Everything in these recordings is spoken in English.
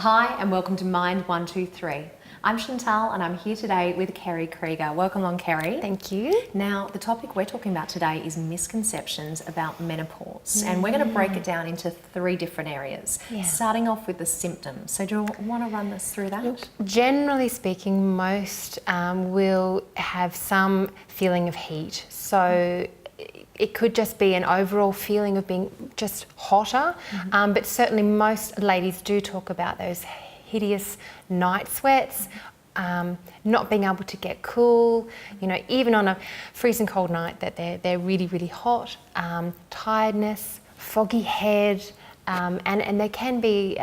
Hi and welcome to MIND123. I'm Chantal and I'm here today with Keri Krieger. Welcome along, Keri. Thank you. Now, the topic we're talking about today is misconceptions about menopause, and we're going to break it down into 3 different areas, starting off with the symptoms. So do you want to run us through that? Look, generally speaking, most will have some feeling of heat. So it could just be an overall feeling of being just hotter, but certainly most ladies do talk about those hideous night sweats, not being able to get cool, you know, even on a freezing cold night that they're really, really hot, tiredness, foggy head, and there can be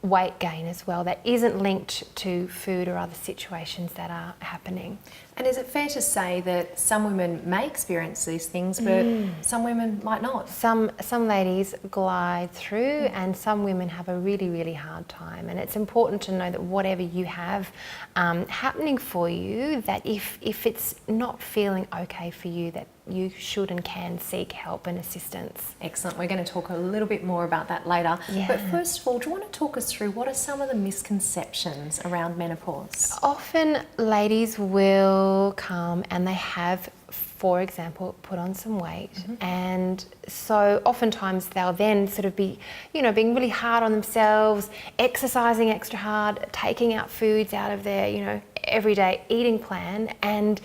weight gain as well that isn't linked to food or other situations that are happening. And is it fair to say that some women may experience these things, but some women might not? Some ladies glide through, and some women have a really, really hard time. And it's important to know that whatever you have happening for you, that if it's not feeling okay for you, that you should and can seek help and assistance. Excellent. We're going to talk a little bit more about that later. Yeah. But first of all, do you want to talk us through what are some of the misconceptions around menopause? Often ladies will come and they have, for example, put on some weight, and so oftentimes they'll then sort of be, you know, being really hard on themselves, exercising extra hard, taking out foods out of their, you know, everyday eating plan, and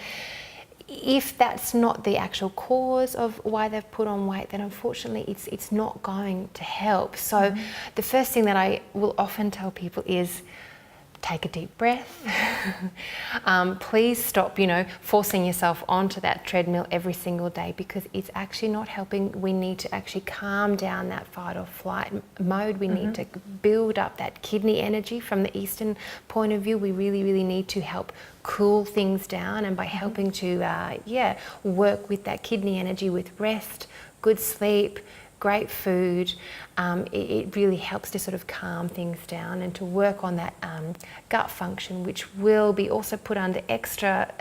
if that's not the actual cause of why they've put on weight, then unfortunately it's not going to help. So the first thing that I will often tell people is take a deep breath. Please stop, you know, forcing yourself onto that treadmill every single day, because it's actually not helping. We need to actually calm down that fight or flight mode. We need to build up that kidney energy from the Eastern point of view. We really, really need to help cool things down, and by helping to, work with that kidney energy with rest, good sleep, great food, it really helps to sort of calm things down and to work on that gut function, which will be also put under extra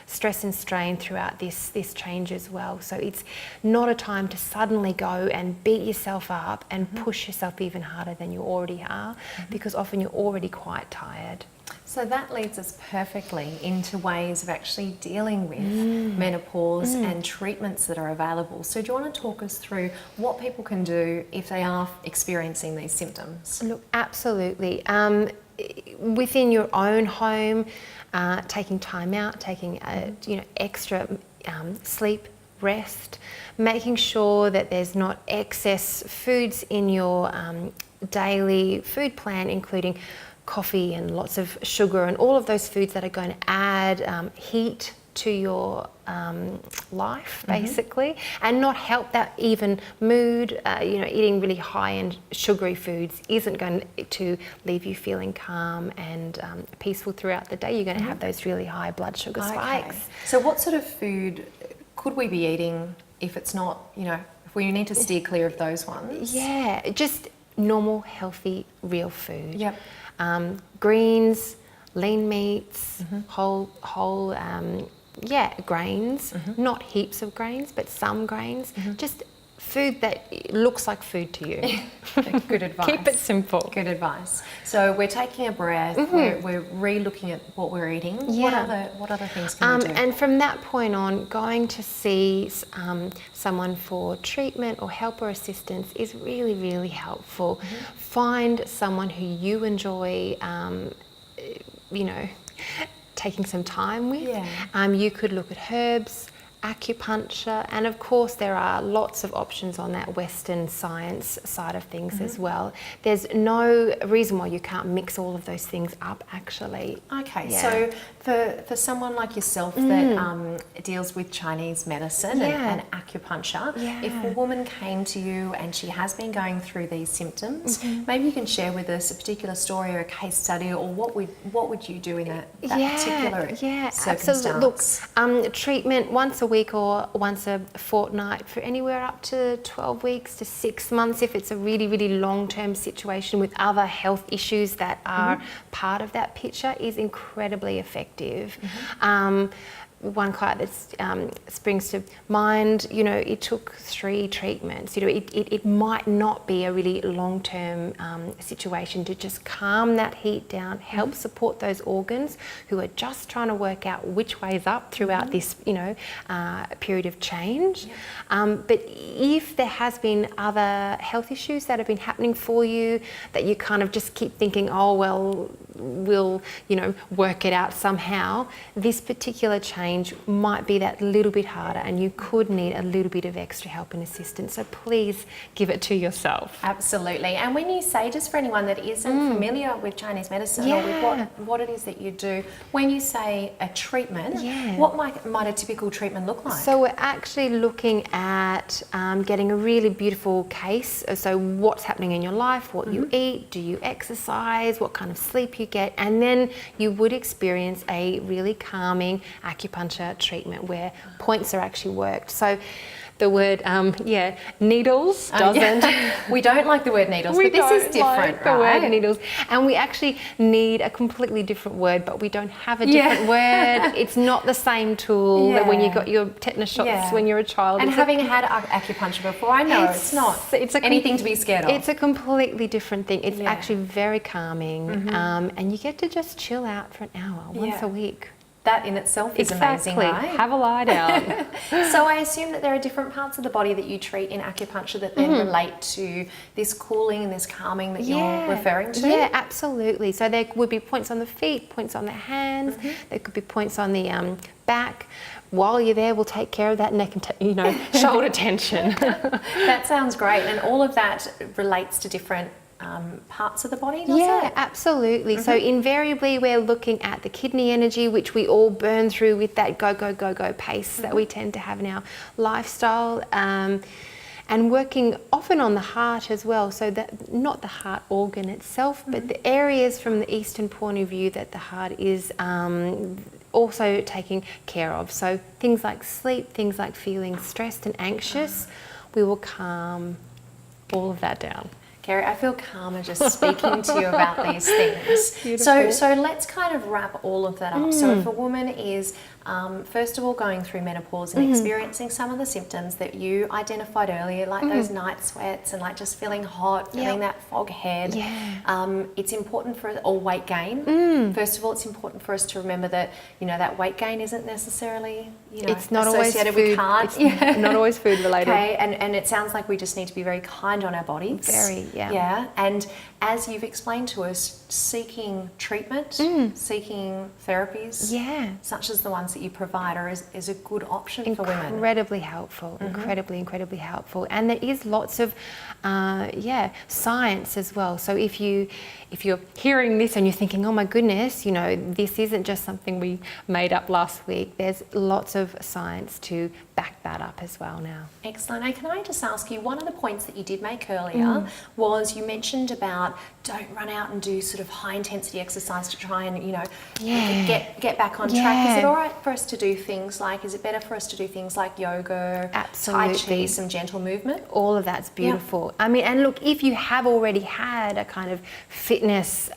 stress and strain throughout this change as well. So it's not a time to suddenly go and beat yourself up and push yourself even harder than you already are, because often you're already quite tired. So that leads us perfectly into ways of actually dealing with menopause and treatments that are available. So do you want to talk us through what people can do if they are experiencing these symptoms? Look, absolutely. Within your own home, taking time out, taking extra sleep, rest, making sure that there's not excess foods in your daily food plan, including coffee and lots of sugar and all of those foods that are going to add heat to your life, basically, and not help that even mood. Eating really high-end sugary foods isn't going to leave you feeling calm and peaceful throughout the day. You're going to have those really high blood sugar spikes. So what sort of food could we be eating if it's not, if we need to steer clear of those ones? Yeah, just normal, healthy, real food. Yep. Greens, lean meats, whole grains, not heaps of grains, but some grains, just food that looks like food to you. Good advice. Keep it simple. Good advice. So we're taking a breath, we're re-looking at what we're eating. Yeah. What other things can we do? And from that point on, going to see someone for treatment or help or assistance is really, really helpful. Find someone who you enjoy, taking some time with. Yeah. You could look at herbs, acupuncture, and of course there are lots of options on that Western science side of things as well. There's no reason why you can't mix all of those things up, actually. Okay, so for someone like yourself that deals with Chinese medicine and acupuncture, if a woman came to you and she has been going through these symptoms, maybe you can share with us a particular story or a case study, or what would you do in that particular circumstance? Absolutely. Look, treatment once a week or once a fortnight for anywhere up to 12 weeks to 6 months if it's a really, really long-term situation with other health issues that are part of that picture is incredibly effective. one client that springs to mind, you know, it took 3 treatments. You know, it might not be a really long-term situation to just calm that heat down, help support those organs who are just trying to work out which way is up throughout this, you know, period of change. But if there has been other health issues that have been happening for you, that you kind of just keep thinking, oh, well, we'll, you know, work it out somehow, this particular change might be that little bit harder, and you could need a little bit of extra help and assistance. So please give it to yourself. Absolutely. And when you say, just for anyone that isn't familiar with Chinese medicine or with what it is that you do, when you say a treatment, what might a typical treatment look like? So we're actually looking at getting a really beautiful case. So what's happening in your life, what you eat, do you exercise, what kind of sleep you get, and then you would experience a really calming acupuncture treatment where points are actually worked. So the word, needles doesn't. We don't like the word needles, but this is different, like the word needles. And we actually need a completely different word, but we don't have a different word. It's not the same tool that when you got your tetanus shots when you're a child. And having had acupuncture before, I know it's not anything to be scared of. It's a completely different thing. It's actually very calming, and you get to just chill out for an hour once a week. That in itself is amazing, right? Have a lie down. So I assume that there are different parts of the body that you treat in acupuncture that then relate to this cooling and this calming that you're referring to? Yeah, absolutely. So there would be points on the feet, points on the hands, there could be points on the back. While you're there, we'll take care of that neck and shoulder tension. That sounds great. And all of that relates to different parts of the body, does it? Absolutely. So invariably we're looking at the kidney energy, which we all burn through with that go, go, go, go pace that we tend to have in our lifestyle, and working often on the heart as well. So that not the heart organ itself, but the areas from the Eastern point of view that the heart is also taking care of. So things like sleep, things like feeling stressed and anxious, we will calm all of that down. Keri, I feel calmer just speaking to you about these things. So let's kind of wrap all of that up. So if a woman is first of all going through menopause and experiencing some of the symptoms that you identified earlier, like those night sweats and like just feeling hot, feeling that fog head, it's important or weight gain. First of all, it's important for us to remember that, you know, that weight gain isn't necessarily, you know, it's not associated always with carbs. It's not always food related. Okay, and it sounds like we just need to be very kind on our bodies. Yeah, and as you've explained to us, seeking treatment, seeking therapies, such as the ones that you provide, is a good option for women. Incredibly helpful, incredibly helpful. And there is lots of, science as well. So if you're hearing this and you're thinking, oh my goodness, you know, this isn't just something we made up last week, there's lots of science to back that up as well now. Excellent. And can I just ask you, one of the points that you did make earlier was you mentioned about don't run out and do sort of high intensity exercise to try and, you know, get back on track. Is it all right for us to do things like, is it better for us to do things like yoga, Tai Chi, some gentle movement? All of that's beautiful. I mean, and look, if you have already had a kind of fitness,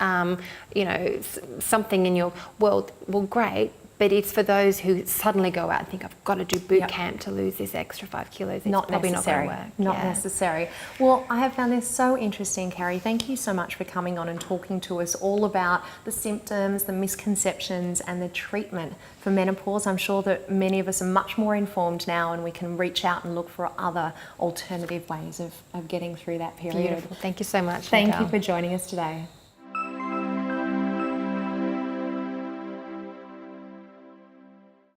something in your world, well, great. But it's for those who suddenly go out and think, I've got to do boot camp to lose this extra 5 kilos. It's probably necessary. not going to work. Not necessary. Well, I have found this so interesting, Keri. Thank you so much for coming on and talking to us all about the symptoms, the misconceptions, and the treatment for menopause. I'm sure that many of us are much more informed now, and we can reach out and look for other alternative ways of getting through that period. Beautiful. Thank you so much. Thank you for joining us today.